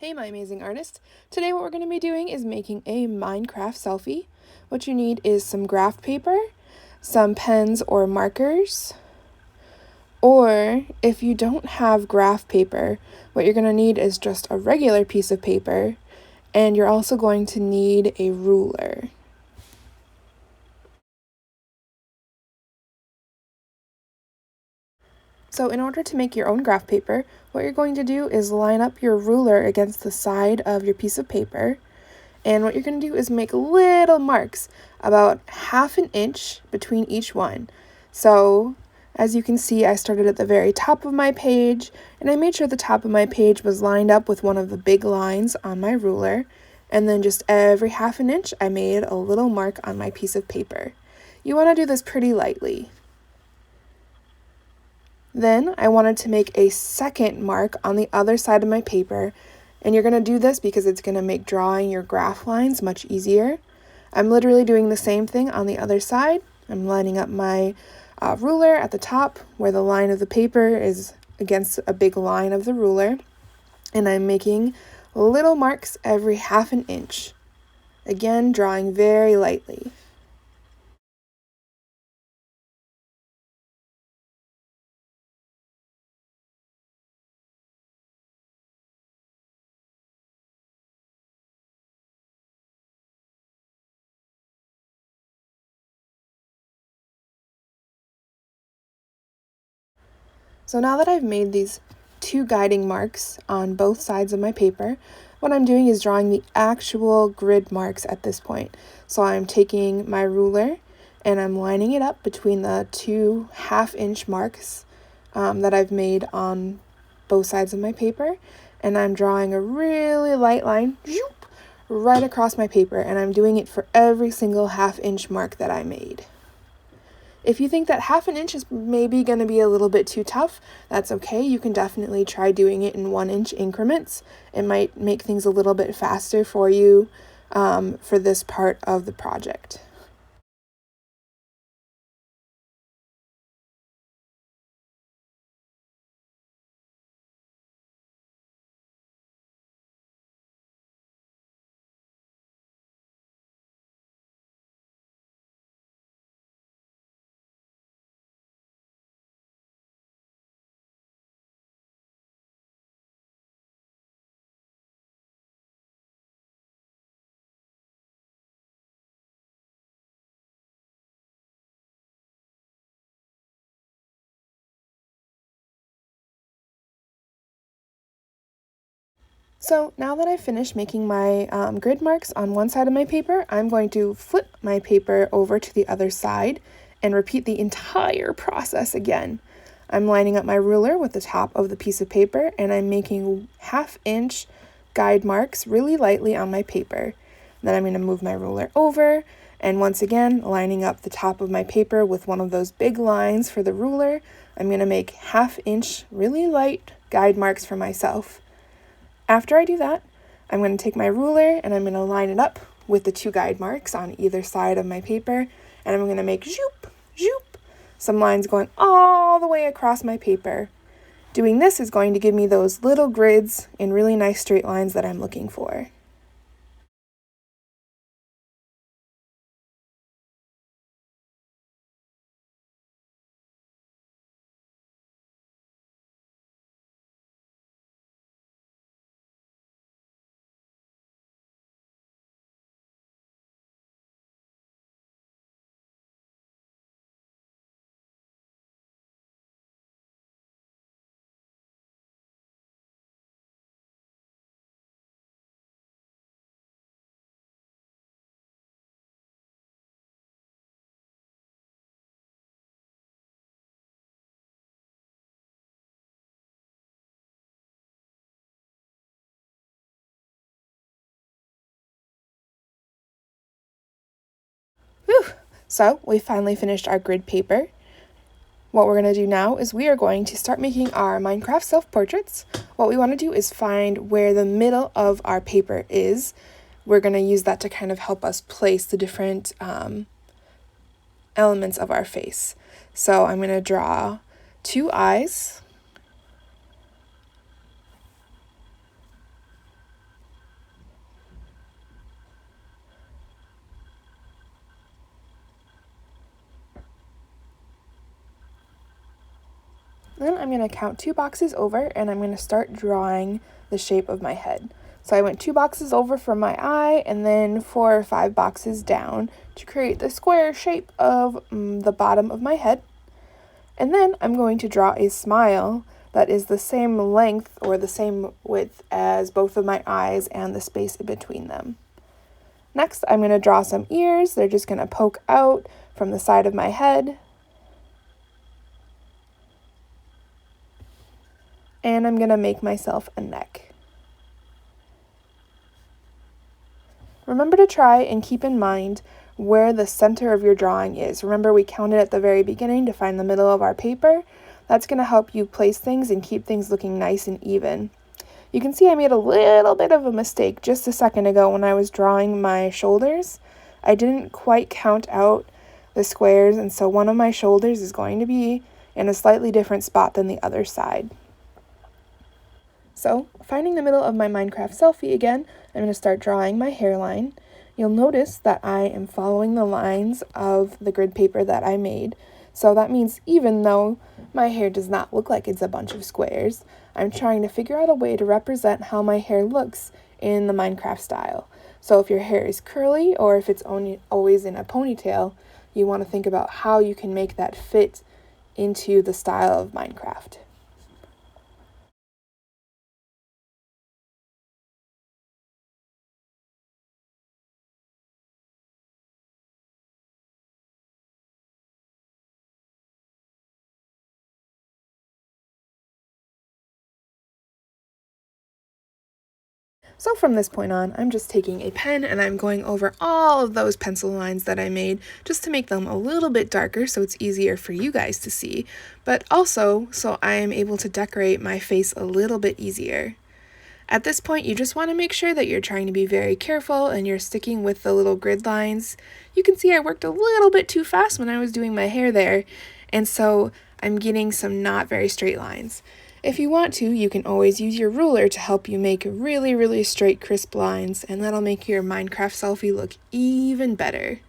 Hey my amazing artist! Today what we're going to be doing is making a Minecraft selfie. What you need is some graph paper, some pens or markers, or if you don't have graph paper, what you're going to need is just a regular piece of paper, and you're also going to need a ruler. So in order to make your own graph paper, what you're going to do is line up your ruler against the side of your piece of paper. And what you're going to do is make little marks, about ½ an inch between each one. So as you can see, I started at the very top of my page, and I made sure the top of my page was lined up with one of the big lines on my ruler. And then just every ½ an inch, I made a little mark on my piece of paper. You want to do this pretty lightly. Then I wanted to make a second mark on the other side of my paper, and you're going to do this because it's going to make drawing your graph lines much easier. I'm literally doing the same thing on the other side. I'm lining up my ruler at the top where the line of the paper is against a big line of the ruler, and I'm making little marks every ½ an inch. Again, drawing very lightly. So now that I've made these two guiding marks on both sides of my paper, what I'm doing is drawing the actual grid marks at this point. So I'm taking my ruler and I'm lining it up between the two ½ inch marks that I've made on both sides of my paper, and I'm drawing a really light line right across my paper, and I'm doing it for every single ½ inch mark that I made. If you think that ½ an inch is maybe going to be a little bit too tough, that's okay. You can definitely try doing it in 1-inch increments. It might make things a little bit faster for you for this part of the project. So now that I've finished making my grid marks on one side of my paper, I'm going to flip my paper over to the other side and repeat the entire process again. I'm lining up my ruler with the top of the piece of paper, and I'm making ½ inch guide marks really lightly on my paper. Then I'm going to move my ruler over, and once again, lining up the top of my paper with one of those big lines for the ruler, I'm going to make ½ inch really light guide marks for myself. After I do that, I'm going to take my ruler and I'm going to line it up with the two guide marks on either side of my paper, and I'm going to make zoop, zoop, some lines going all the way across my paper. Doing this is going to give me those little grids and really nice straight lines that I'm looking for. Whew! So we finally finished our grid paper. What we're going to do now is we are going to start making our Minecraft self-portraits. What we want to do is find where the middle of our paper is. We're going to use that to kind of help us place the different elements of our face. So I'm going to draw 2 eyes, Then I'm going to count 2 boxes over and I'm going to start drawing the shape of my head. So I went 2 boxes over from my eye and then 4 or 5 boxes down to create the square shape of the bottom of my head. And then I'm going to draw a smile that is the same length or the same width as both of my eyes and the space in between them. Next, I'm going to draw some ears. They're just going to poke out from the side of my head. And I'm going to make myself a neck. Remember to try and keep in mind where the center of your drawing is. Remember, we counted at the very beginning to find the middle of our paper. That's going to help you place things and keep things looking nice and even. You can see I made a little bit of a mistake just a second ago when I was drawing my shoulders. I didn't quite count out the squares, and so one of my shoulders is going to be in a slightly different spot than the other side. So, finding the middle of my Minecraft selfie again, I'm going to start drawing my hairline. You'll notice that I am following the lines of the grid paper that I made. So that means even though my hair does not look like it's a bunch of squares, I'm trying to figure out a way to represent how my hair looks in the Minecraft style. So if your hair is curly or if it's only always in a ponytail, you want to think about how you can make that fit into the style of Minecraft. So from this point on, I'm just taking a pen and I'm going over all of those pencil lines that I made just to make them a little bit darker so it's easier for you guys to see, but also so I am able to decorate my face a little bit easier. At this point, you just want to make sure that you're trying to be very careful and you're sticking with the little grid lines. You can see I worked a little bit too fast when I was doing my hair there, and so I'm getting some not very straight lines. If you want to, you can always use your ruler to help you make really, really straight, crisp lines, and that'll make your Minecraft selfie look even better.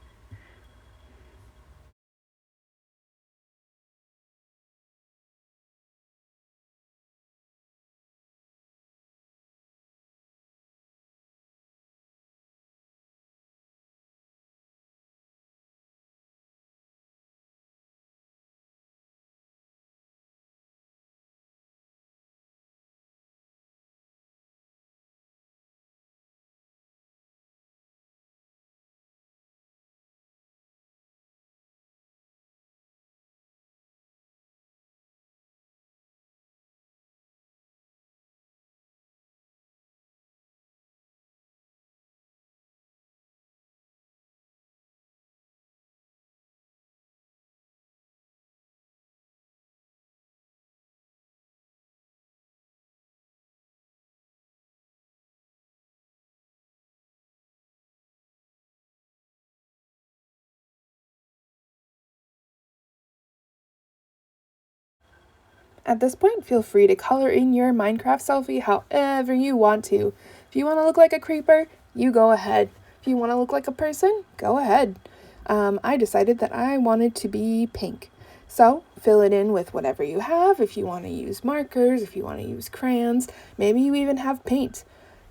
At this point, feel free to color in your Minecraft selfie however you want to. If you want to look like a creeper, you go ahead. If you want to look like a person, go ahead. I decided that I wanted to be pink. So fill it in with whatever you have. If you want to use markers, if you want to use crayons, maybe you even have paint.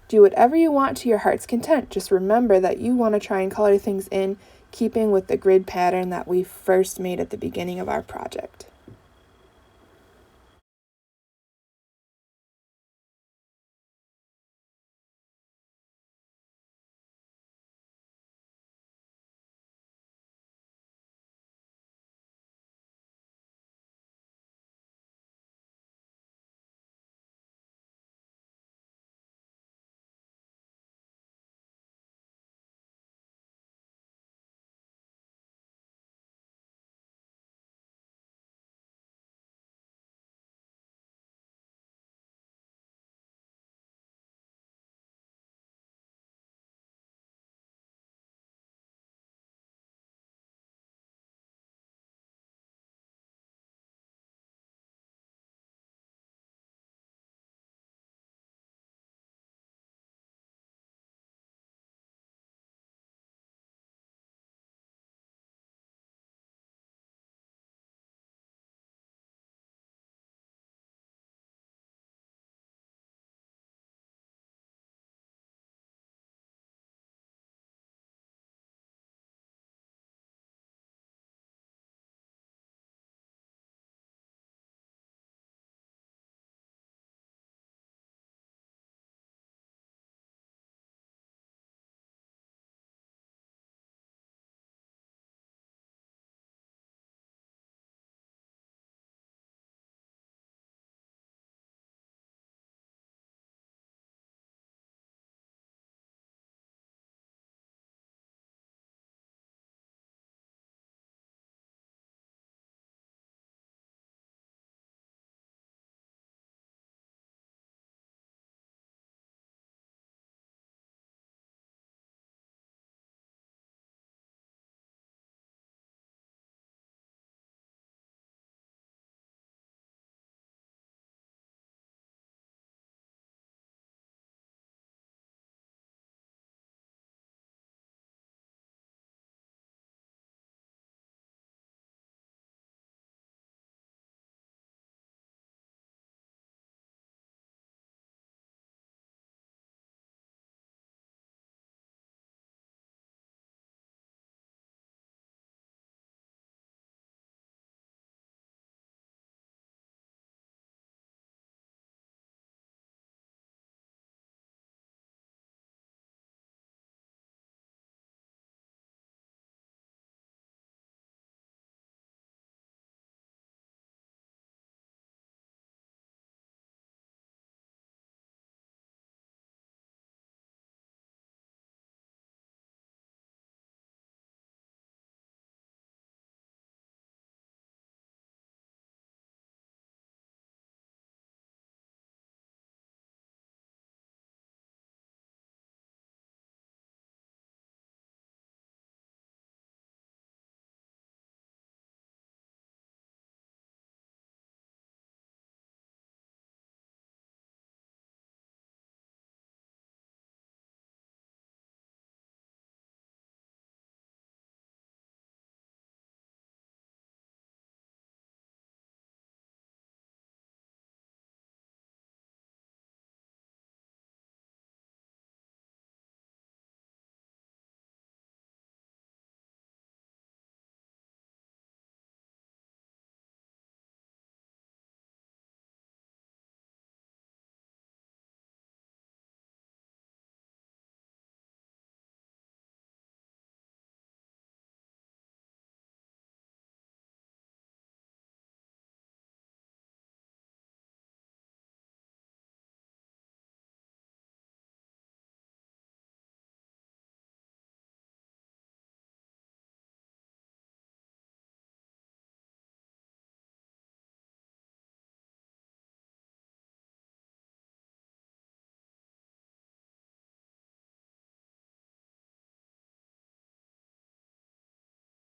Do whatever you want to your heart's content. Just remember that you want to try and color things in keeping with the grid pattern that we first made at the beginning of our project.